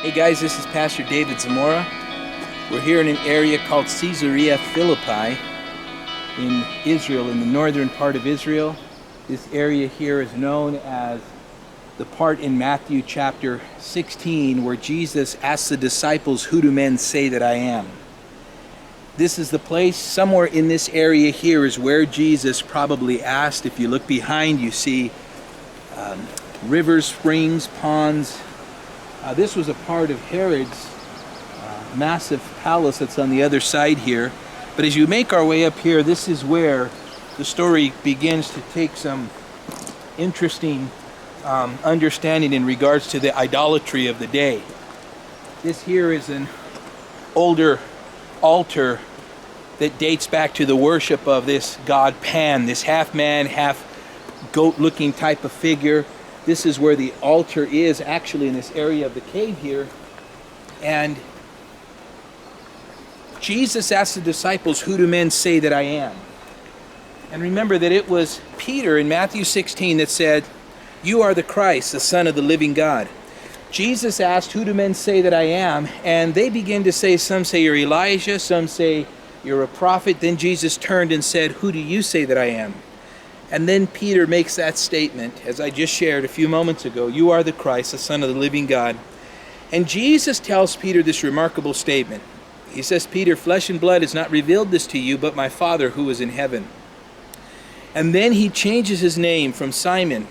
Hey guys, this is Pastor David Zamora. We're here in an area called Caesarea Philippi in Israel, in the northern part of Israel. This area here is known as the part in Matthew chapter 16 where Jesus asks the disciples, "Who do men say that I am?" This is the place, somewhere in this area here is where Jesus probably asked. If you look behind, you see rivers, springs, ponds. This was a part of Herod's massive palace that's on the other side here. But as you make our way up here, this is where the story begins to take some interesting understanding in regards to the idolatry of the day. This here is an older altar that dates back to the worship of this god Pan, this half man, half goat looking type of figure. This is where the altar is, actually in this area of the cave here. And Jesus asked the disciples, "Who do men say that I am?" And remember that it was Peter in Matthew 16 that said, "You are the Christ, the Son of the living God." Jesus asked, "Who do men say that I am?" And they began to say, some say you're Elijah, some say you're a prophet. Then Jesus turned and said, "Who do you say that I am?" And then Peter makes that statement, as I just shared a few moments ago, "You are the Christ, the Son of the living God." And Jesus tells Peter this remarkable statement. He says, "Peter, flesh and blood has not revealed this to you, but my Father who is in heaven." And then he changes his name from Simon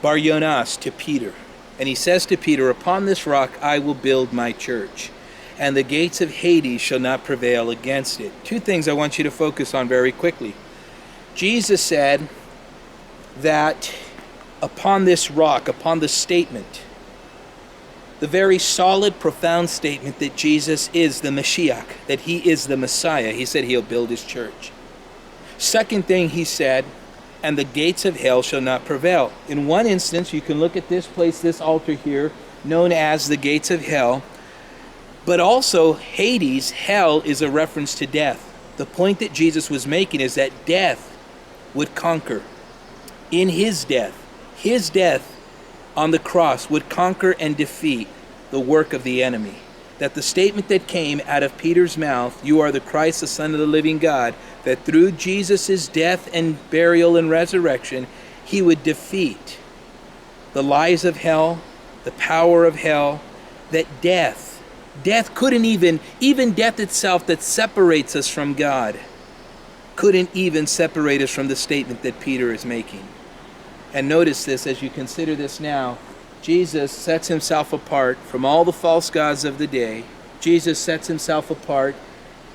Bar-Jonas to Peter. And he says to Peter, "Upon this rock I will build my church, and the gates of Hades shall not prevail against it." Two things I want you to focus on very quickly. Jesus said that upon this rock, upon the statement, the very solid, profound statement that Jesus is the Mashiach, that he is the Messiah, he said he'll build his church. Second thing he said, "And the gates of hell shall not prevail." In one instance, you can look at this place, this altar here, known as the gates of hell, but also Hades, hell, is a reference to death. The point that Jesus was making is that death would conquer. In his death on the cross would conquer and defeat the work of the enemy. That the statement that came out of Peter's mouth, "You are the Christ, the Son of the living God," that through Jesus' death and burial and resurrection, he would defeat the lies of hell, the power of hell, that death couldn't even death itself that separates us from God, couldn't even separate us from the statement that Peter is making. And notice this as you consider this now. Jesus sets himself apart from all the false gods of the day. Jesus sets himself apart,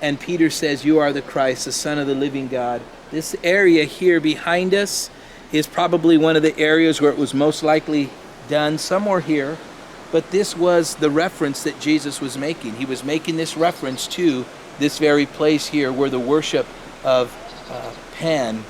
and Peter says, "You are the Christ, the Son of the living God." This area here behind us is probably one of the areas where it was most likely done, somewhere here. But this was the reference that Jesus was making. He was making this reference to this very place here where the worship of Pan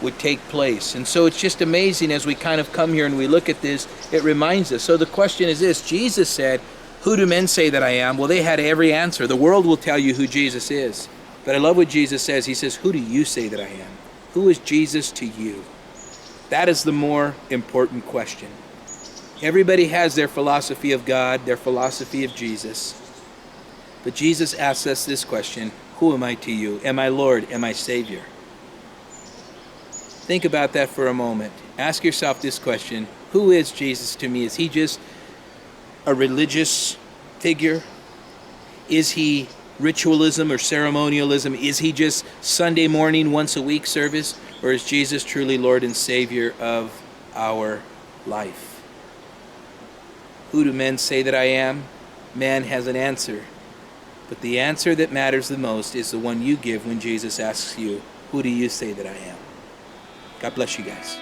would take place. And so it's just amazing as we kind of come here and we look at this, it reminds us. So the question is this: Jesus said, "Who do men say that I am?" Well, they had every answer. The world will tell you who Jesus is. But I love what Jesus says. He says, "Who do you say that I am?" Who is Jesus to you? That is the more important question. Everybody has their philosophy of God, their philosophy of Jesus. But Jesus asks us this question: who am I to you? Am I Lord? Am I Savior? Think about that for a moment. Ask yourself this question: who is Jesus to me? Is he just a religious figure? Is he ritualism or ceremonialism? Is he just Sunday morning, once a week service? Or is Jesus truly Lord and Savior of our life? Who do men say that I am? Man has an answer. But the answer that matters the most is the one you give when Jesus asks you, "Who do you say that I am?" God bless you guys.